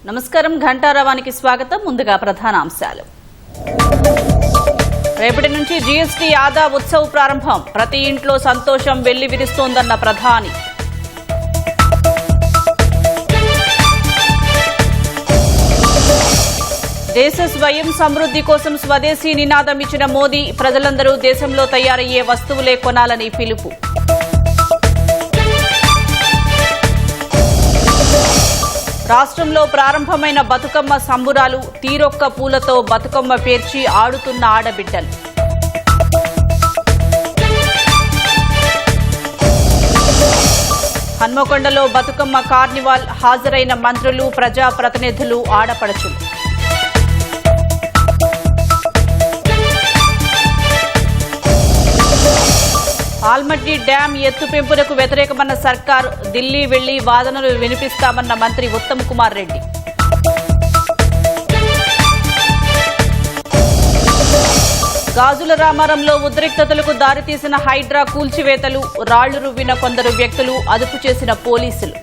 నమస్కారం ఘంటారావానికి స్వాగతం. ముందుగా ప్రధానాంశాలు. రేపటి నుంచి జీఎస్టీ ఆదా ఉత్సవ్ ప్రారంభం. ప్రతి ఇంట్లో సంతోషం వెల్లివిరుస్తోందన్న ప్రధాని. దేశ స్వయం సమృద్ది కోసం స్వదేశీ నినాదం ఇచ్చిన మోదీ. ప్రజలందరూ దేశంలో తయారయ్యే వస్తువులే కొనాలని పిలుపు. రాష్ట్రంలో ప్రారంభమైన బతుకమ్మ సంబురాలు. తీరొక్క పూలతో బతుకమ్మ పేర్చి ఆడుతున్న ఆడబిడ్డలు. హన్మకొండలో బతుకమ్మ కార్నివాల్. హాజరైన మంత్రులు, ప్రజాప్రతినిధులు, ఆడపడుచులు. ఆల్మట్టి డ్యాం ఎత్తు పెంపునకు వ్యతిరేకమన్న సర్కార్. ఢిల్లీ వెళ్లి వాదనలు వినిపిస్తామన్న మంత్రి ఉత్తమ్ కుమార్ రెడ్డి. గాజుల రామారంలో ఉద్రిక్తతలకు దారితీసిన హైడ్రా కూల్చివేతలు. రాళ్లు రువ్విన కొందరు వ్యక్తులు అదుపు చేసిన పోలీసులు.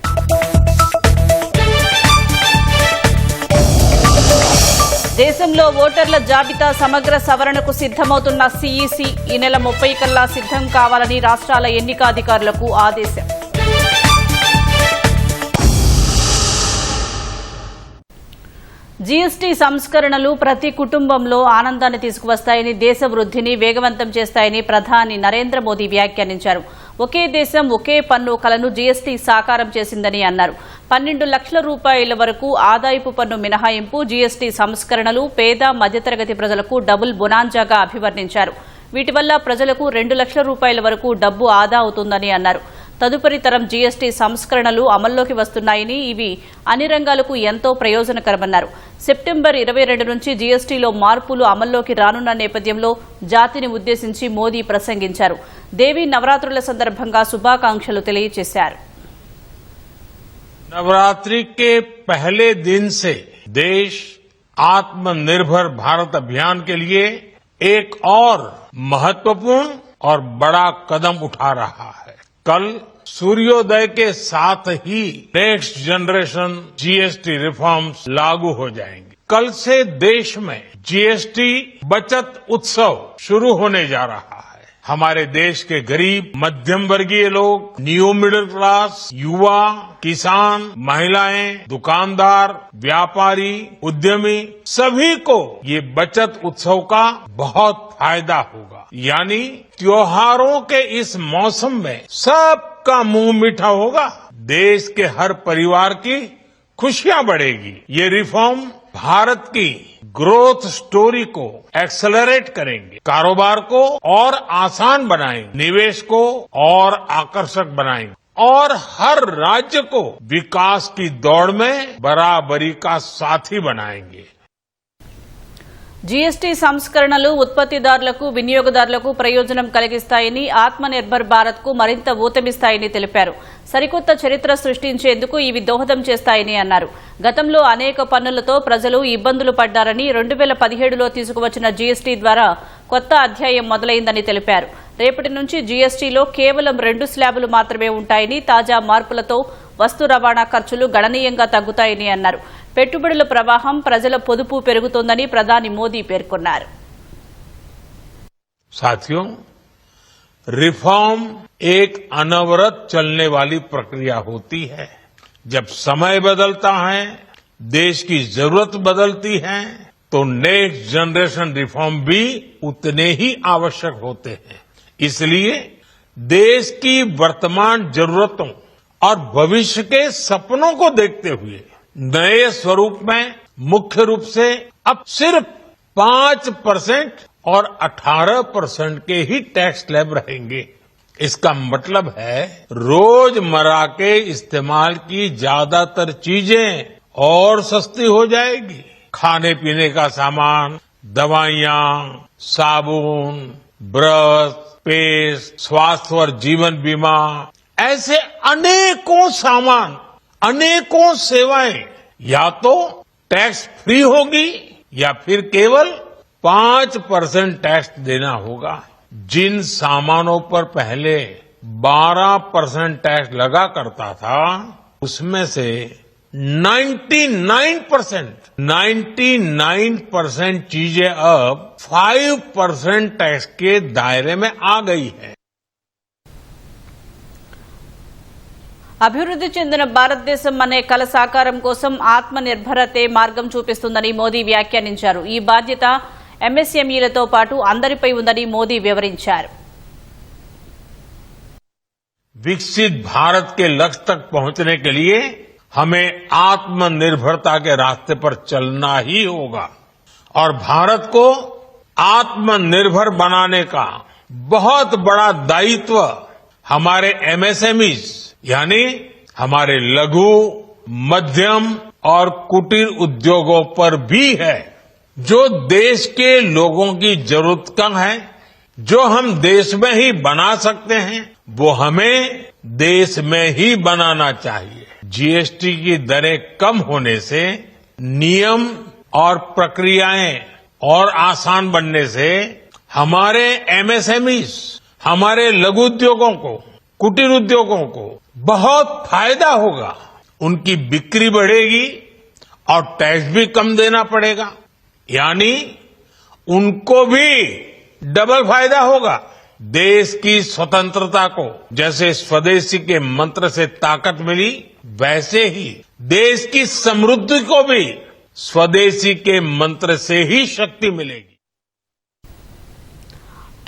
దేశంలో ఓటర్ల జాబితా సమగ్ర సవరణకు సిద్దమవుతున్న సీఈసీ. ఈ నెల 30 కల్లా సిద్దం కావాలని రాష్ట్రాల ఎన్నికాధికారులకు ఆదేశం. జీఎస్టీ సంస్కరణలు ప్రతి కుటుంబంలో ఆనందాన్ని తీసుకువస్తాయని, దేశ వృద్ధిని వేగవంతం చేస్తాయని ప్రధాని నరేంద్ర మోదీ వ్యాఖ్యానించారు. ఒకే దేశం ఒకే పన్ను కలను జీఎస్టీ సాకారం చేసిందని అన్నారు. 12 లక్షల రూపాయల వరకు ఆదాయపు పన్ను మినహాయింపు, జీఎస్టీ సంస్కరణలు పేద మధ్యతరగతి ప్రజలకు డబుల్ బొనాంజాగా అభివర్ణించారు. వీటి వల్ల ప్రజలకు 2 లక్షల రూపాయల వరకు డబ్బు ఆదా అవుతుందని అన్నారు. తదుపరి తరం జీఎస్టీ సంస్కరణలు అమల్లోకి వస్తున్నాయని, ఇవి అన్ని రంగాలకు ఎంతో ప్రయోజనకరమన్నారు. సెప్టెంబర్ 22 నుంచి జీఎస్టీలో మార్పులు అమల్లోకి రానున్న నేపథ్యంలో జాతిని ఉద్దేశించి మోదీ ప్రసంగించారు. దేవీ నవరాత్రుల సందర్భంగా శుభాకాంక్షలు తెలియజేశారు. नवरात्रि के पहले दिन से देश आत्मनिर्भर भारत अभियान के लिए एक और महत्वपूर्ण और बड़ा कदम उठा रहा है. कल सूर्योदय के साथ ही नेक्स्ट जनरेशन जीएसटी रिफॉर्म्स लागू हो जाएंगे. कल से देश में जीएसटी बचत उत्सव शुरू होने जा रहा है. हमारे देश के गरीब, मध्यम वर्गीय लोग, न्यू मिडिल क्लास, युवा, किसान, महिलाएं, दुकानदार, व्यापारी, उद्यमी, सभी को ये बचत उत्सव का बहुत फायदा होगा. यानी त्योहारों के इस मौसम में सबका मुंह मीठा होगा. देश के हर परिवार की खुशियां बढ़ेगी. ये रिफॉर्म भारत की ग्रोथ स्टोरी को एक्सेलरेट करेंगे, कारोबार को और आसान बनाएंगे, निवेश को और आकर्षक बनाएंगे और हर राज्य को विकास की दौड़ में बराबरी का साथी बनाएंगे. జీఎస్టీ సంస్కరణలు ఉత్పత్తిదారులకు, వినియోగదారులకు ప్రయోజనం కలిగిస్తాయని, ఆత్మనిర్భర్ భారత్ కు మరింత ఊతమిస్తాయని తెలిపారు. సరికొత్త చరిత్ర సృష్టించేందుకు ఇవి దోహదం చేస్తాయని అన్నారు. గతంలో అనేక పన్నులతో ప్రజలు ఇబ్బందులు పడ్డారని, 2017లో తీసుకువచ్చిన జీఎస్టీ ద్వారా కొత్త అధ్యాయం మొదలైందని తెలిపారు. రేపటి నుంచి జీఎస్టీలో కేవలం 2 స్లాబులు మాత్రమే ఉంటాయని, తాజా మార్పులతో వస్తు రవాణా ఖర్చులు గణనీయంగా తగ్గుతాయని అన్నారు. పెట్టుబడుల ప్రవాహం, ప్రజల పొదుపు పెరుగుతోందని ప్రధాని మోదీ పేర్కొన్నారు. साथियों, रिफॉर्म एक अनवरत चलने वाली प्रक्रिया होती है. जब समय बदलता है, देश की जरूरत बदलती है, तो नेक्स्ट जनरेशन रिफॉर्म भी उतने ही आवश्यक होते हैं. इसलिए देश की वर्तमान जरूरतों और भविष्य के सपनों को देखते हुए नए स्वरूप में मुख्य रूप से अब सिर्फ 5% और 18% के ही टैक्स स्लैब रहेंगे. इसका मतलब है रोजमर्रा के इस्तेमाल की ज्यादातर चीजें और सस्ती हो जाएगी. खाने पीने का सामान, दवाइयां, साबुन, ब्रश, पेस्ट, स्वास्थ्य और जीवन बीमा, ऐसे अनेकों सामान, अनेकों सेवाएं या तो टैक्स फ्री होगी या फिर केवल 5% टैक्स देना होगा. जिन सामानों पर पहले 12% टैक्स लगा करता था, उसमें से 99% चीजें अब 5% टैक्स के दायरे में आ गई है। అభివృద్ధి చెందిన భారతదేశం అనే కల సాకారం కోసం ఆత్మ నిర్భరతే మార్గం చూపిస్తుందని మోదీ వ్యాఖ్యానించారు. ఈ బాధ్యత ఎంఎస్ఎంఈలతో పాటు అందరిపై ఉందని మోదీ వివరించారు. विकसित भारत के लक्ष्य तक पहुंचने के लिए हमें आत्मनिर्भरता के रास्ते पर चलना ही होगा और भारत को आत्मनिर्भर बनाने का बहुत बड़ा दायित्व हमारे एमएसएमईज यानी हमारे लघु, मध्यम और कुटीर उद्योगों पर भी है, जो देश के लोगों की जरूरत का है, जो हम देश में ही बना सकते हैं, वो हमें देश में ही बनाना चाहिए। जीएसटी की दरें कम होने से नियम और प्रक्रियाएं और आसान बनने से हमारे एमएसएमईज, हमारे लघु उद्योगों को, कुटीर उद्योगों को बहुत फायदा होगा। उनकी बिक्री बढ़ेगी और टैक्स भी कम देना पड़ेगा, यानी उनको भी डबल फायदा होगा। देश की स्वतंत्रता को जैसे स्वदेशी के मंत्र से ताकत मिली, वैसे ही देश की समृद्धि को भी स्वदेशी के मंत्र से ही शक्ति मिलेगी।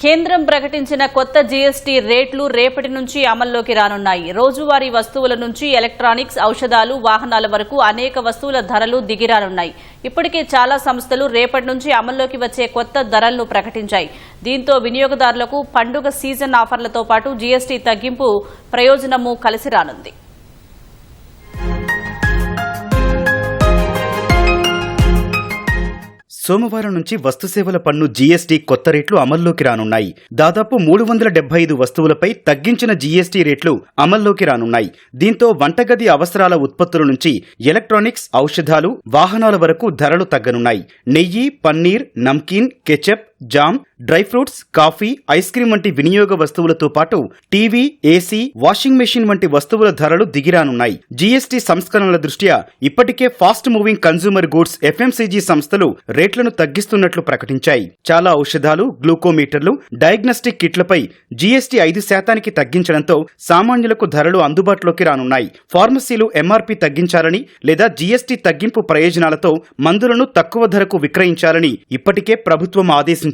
కేంద్రం ప్రకటించిన కొత్త జీఎస్టీ రేట్లు రేపటి నుంచి అమల్లోకి రానున్నాయి. రోజువారీ వస్తువుల నుంచి ఎలక్ట్రానిక్స్, ఔషధాలు, వాహనాల వరకు అనేక వస్తువుల ధరలు దిగిరానున్నాయి. ఇప్పటికే చాలా సంస్థలు రేపటి నుంచి అమల్లోకి వచ్చే కొత్త ధరలను ప్రకటించాయి. దీంతో వినియోగదారులకు పండుగ సీజన్ ఆఫర్లతో పాటు జీఎస్టీ తగ్గింపు ప్రయోజనమూ కలిసి రానుంది. సోమవారం నుంచి వస్తుసేవల పన్ను జీఎస్టీ కొత్త రేట్లు అమల్లోకి రానున్నాయి. దాదాపు 375 వస్తువులపై తగ్గించిన జీఎస్టీ రేట్లు అమల్లోకి రానున్నాయి. దీంతో వంటగది అవసరాల ఉత్పత్తుల నుంచి ఎలక్ట్రానిక్స్, ఔషధాలు, వాహనాల వరకు ధరలు తగ్గనున్నాయి. నెయ్యి, paneer, namkeen, ketchup, jam, dry fruits, coffee, ice cream వంటి వినియోగ వస్తువులతో పాటు టీవీ, ఏసీ, వాషింగ్ మెషిన్ వంటి వస్తువుల ధరలు దిగిరానున్నాయి. జీఎస్టీ సంస్కరణల దృష్ట్యా ఇప్పటికే fast moving consumer goods FMCG సంస్థలు రేట్లను తగ్గిస్తున్నట్లు ప్రకటించాయి. చాలా ఔషధాలు, గ్లూకోమీటర్లు, డయాగ్నోస్టిక్ కిట్లపై జీఎస్టీ 5% తగ్గించడంతో సామాన్యులకు ధరలు అందుబాటులోకి రానున్నాయి. ఫార్మసీలు ఎంఆర్పీ తగ్గించాలని లేదా జీఎస్టీ తగ్గింపు ప్రయోజనాలతో మందులను తక్కువ ధరకు విక్రయించాలని ఇప్పటికే ప్రభుత్వం ఆదేశించింది.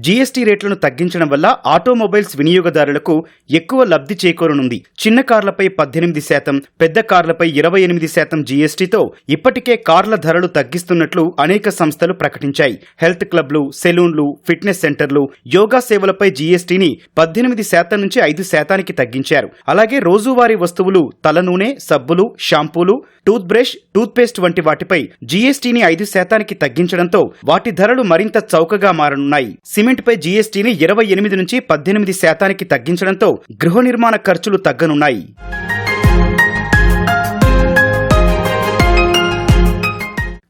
జీఎస్టీ రేట్లను తగ్గించడం వల్ల ఆటోమొబైల్స్ వినియోగదారులకు ఎక్కువ లబ్ధి చేకూరనుంది. చిన్న కార్లపై 18%, పెద్ద కార్లపై 28% జీఎస్టీతో ఇప్పటికే కార్ల ధరలు తగ్గిస్తున్నట్లు అనేక సంస్థలు ప్రకటించాయి. హెల్త్ క్లబ్లు, సెలూన్లు, ఫిట్నెస్ సెంటర్లు, యోగా సేవలపై జీఎస్టీని 18% నుంచి 5% తగ్గించారు. అలాగే రోజువారీ వస్తువులు, తలనూనె, సబ్బులు, షాంపూలు, టూత్ బ్రష్, టూత్ పేస్ట్ వంటి వాటిపై జీఎస్టీని 5% తగ్గించడంతో వాటి ధరలు మరింత చౌకగా మారనున్నాయి. సిమెంట్పై జీఎస్టీని 28 నుంచి 18% తగ్గించడంతో గృహ నిర్మాణ ఖర్చులు తగ్గనున్నాయి.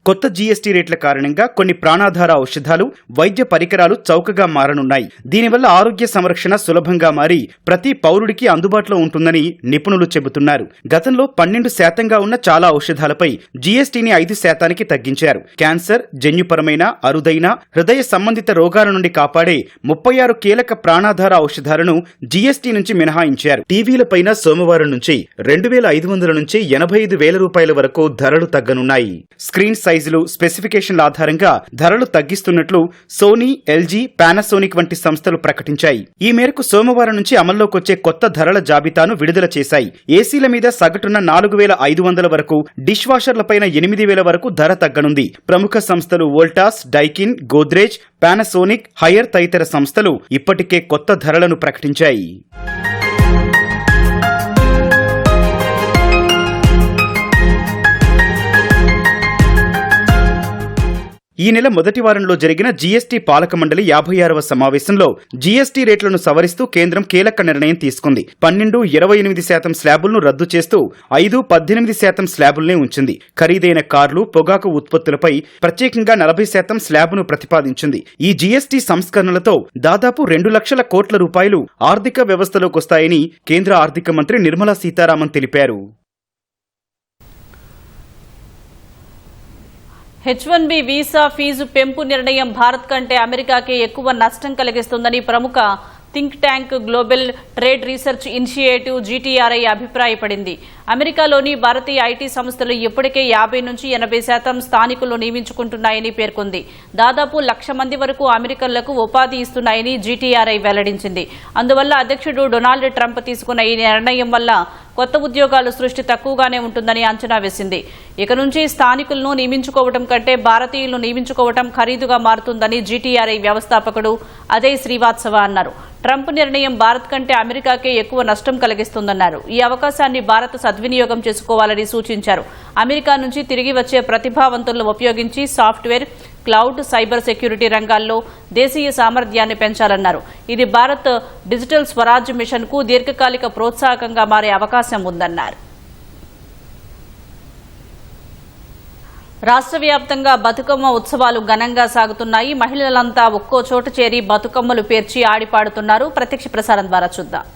కొత్త జీఎస్టీ రేట్ల కారణంగా కొన్ని ప్రాణాధార ఔషధాలు, వైద్య పరికరాలు చౌకగా మారనున్నాయి. దీనివల్ల ఆరోగ్య సంరక్షణ సులభంగా మారి ప్రతి పౌరుడికి అందుబాటులో ఉంటుందని నిపుణులు చెబుతున్నారు. గతంలో 12% ఉన్న చాలా ఔషధాలపై జీఎస్టీని 5% తగ్గించారు. క్యాన్సర్, జన్యుపరమైన, అరుదైన, హృదయ సంబంధిత రోగాల నుండి కాపాడే 36 కీలక ప్రాణాధార ఔషధాలను జీఎస్టీ నుంచి మినహాయించారు. టీవీలపైన సోమవారం నుంచి 2,500 నుంచి 85,000 రూపాయల వరకు ధరలు తగ్గనున్నాయి. స్క్రీన్ సైజులు, స్పెసిఫికేషన్ల ఆధారంగా ధరలు తగ్గిస్తున్నట్లు సోనీ, ఎల్జీ, పానాసోనిక్ వంటి సంస్థలు ప్రకటించాయి. ఈ మేరకు సోమవారం నుంచి అమల్లోకొచ్చే కొత్త ధరల జాబితాను విడుదల చేశాయి. ఏసీల మీద సగటున 4,500 వరకు, డిష్ వాషర్లపైన 8,000 వరకు ధర తగ్గనుంది. ప్రముఖ సంస్థలు Voltas, Daikin, Godrej, Panasonic, hire తదితర సంస్థలు ఇప్పటికే కొత్త ధరలను ప్రకటించాయి. ఈ నెల మొదటి వారంలో జరిగిన జీఎస్టీ పాలక మండలి 56వ సమావేశంలో జీఎస్టీ రేట్లను సవరిస్తూ కేంద్రం కీలక నిర్ణయం తీసుకుంది. 12-28% స్లాబులను రద్దు చేస్తూ 5-18% స్లాబుల్నే ఉంచింది. ఖరీదైన కార్లు, పొగాకు ఉత్పత్తులపై ప్రత్యేకంగా 40% స్లాబును ప్రతిపాదించింది. ఈ జీఎస్టీ సంస్కరణలతో దాదాపు 2 లక్షల కోట్ల రూపాయలు ఆర్థిక వ్యవస్థలోకొస్తాయని కేంద్ర ఆర్థిక మంత్రి నిర్మలా సీతారామన్ తెలిపారు. H-1B వీసా ఫీజు పెంపు నిర్ణయం భారత్ కంటే అమెరికాకే ఎక్కువ నష్టం కలిగిస్తుందని ప్రముఖ think tank global trade research initiative GTRI అభిప్రాయపడింది. అమెరికాలోని భారతీయ ఐటీ సంస్థలు ఇప్పటికే 50-80% స్థానికులను నియమించుకుంటున్నాయని పేర్కొంది. దాదాపు 1,00,000 మంది వరకు అమెరికన్లకు ఉపాధి ఇస్తున్నాయని GTRI వెల్లడించింది. అందువల్ల అధ్యక్షుడు డొనాల్డ్ ట్రంప్ తీసుకున్న ఈ నిర్ణయం వల్ల కొత్త ఉద్యోగాల సృష్టి తక్కువగానే ఉంటుందని అంచనా వేసింది. ఇక నుంచి స్థానికులను నియమించుకోవడం కంటే భారతీయులను నియమించుకోవడం ఖరీదుగా మారుతుందని GTRI వ్యవస్థాపకుడు అజయ్ శ్రీవాత్సవ అన్నారు. ట్రంప్ నిర్ణయం భారత్ కంటే అమెరికాకే ఎక్కువ నష్టం కలిగిస్తుందన్నారు. ఈ అవకాశాన్ని భారత్ సద్వినియోగం చేసుకోవాలని సూచించారు. అమెరికా నుంచి తిరిగి వచ్చే ప్రతిభావంతులను ఉపయోగించి సాఫ్ట్వేర్, క్లౌడ్, సైబర్ సెక్యూరిటీ రంగాల్లో దేశీయ సామర్థ్యాన్ని పెంచాలన్నారు. ఇది భారత్ డిజిటల్ స్వరాజ్ మిషన్ కు దీర్ఘకాలిక ప్రోత్సాహకంగా మారే అవకాశం ఉందన్నారు. రాష్ట్ర వ్యాప్తంగా బతుకమ్మ ఉత్సవాలు ఘనంగా సాగుతున్నాయి. మహిళలంతా ఒక్కో చోట చేరి బతుకమ్మలు పేర్చి ఆడిపాడుతున్నారు. ప్రత్యక్ష ప్రసారం ద్వారా చూద్దాం.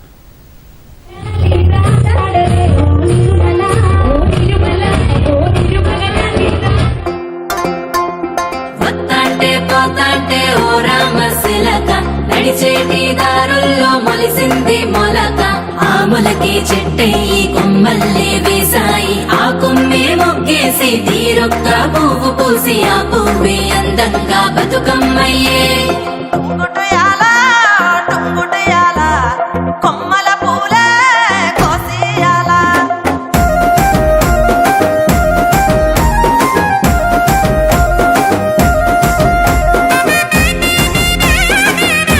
నడిచేటి దారుల్లో మొలిసింది మొలక, ఆ మొలకే చెట్టయి కొమ్మల్లే వేసాయి. ఆ కొమ్మే మొగ్గేసి తీరొక్క పువ్వు పూసి ఆ పువ్వే అందంగా బతుకమ్మయ్యే. కొమ్మల పూలే కోసియాలా. టుంగుటియాలా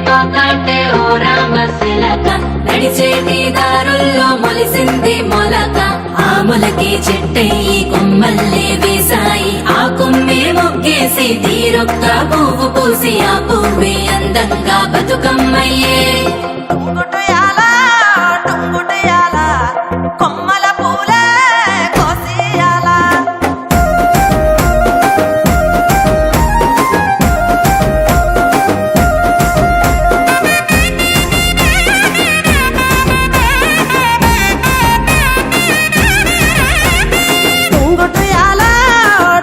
పోకంటే ఓ రామశిలక నడిచేటి దారుల్లో మొలిసింది మొలక ఆ మొలకే చెట్టయి కొమ్మల్లే వేసాయి ఆ కొమ్మే మొగ్గేసి తీరొక్క పువ్వు పూసి ఆ పువ్వే అందంగా బతుకమ్మయ్యే టుంగుటయాల టుంగుటయాల కొమ్మల పూలే కోసియాల టుంగుటయాల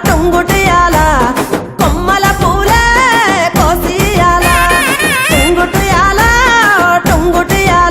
టుంగుటయాల కొమ్మల పూలే కోసియాల టుంగుటయాల టుంగుటయాల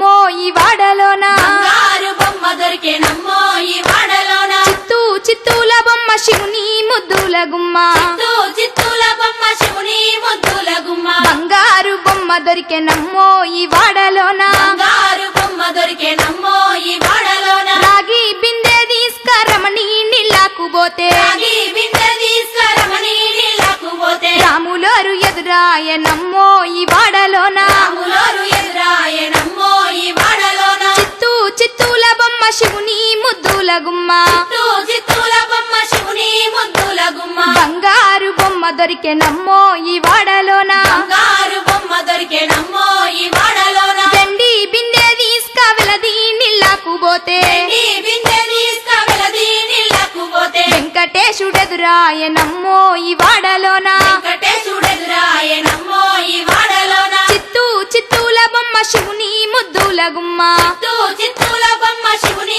నమ్మో ఈ వాడలోన బంగారు బొమ్మ దొరికేనమ్మో ఈ వాడలోన చిత్తూల బొమ్మ శివుని ముద్దుల గుమ్మ చిత్తూల బొమ్మ శివుని ముద్దుల గుమ్మ బంగారు బొమ్మ దొరికెనమ్మో ఈ వాడలోన బంగారు బొమ్మ దొరికేనమ్మో ఈ వాడలోన రాగి బిందె తీసుకరమణి నీళ్ళకు పోతే రాగి బిందె తీసుకరమణి నీళ్ళకు పోతే రాములోరు ఎదురాయనమ్మో ఈ వాడలోన రాములోరు ఎదురాయనమ్మో ఈ వాడలోన చిత్తూల బొమ్మ శివుని ముద్దుల గుమ్మ చిత్తూల బొమ్మ శివుని ముద్దుల గుమ్మ బంగారు బొమ్మ దొరికెనమ్మో ఈ వాడలోన బంగారు బొమ్మ దొరికేనమ్మో ఈ వాడలోన దండి బిందె తీసుకవెలది నీళ్ళకు పోతే ఈ బిందె తీసుకవెలది నీళ్ళకు పోతే వెంకటేశుడెదురాయనమ్మో ఈ వాడలోన వెంకటేశుడెదురాయనమ్మో ఈ వాడలోన చిత్తూల బొమ్మ శివుని ముద్దుల గుమ్మ చిత్తూ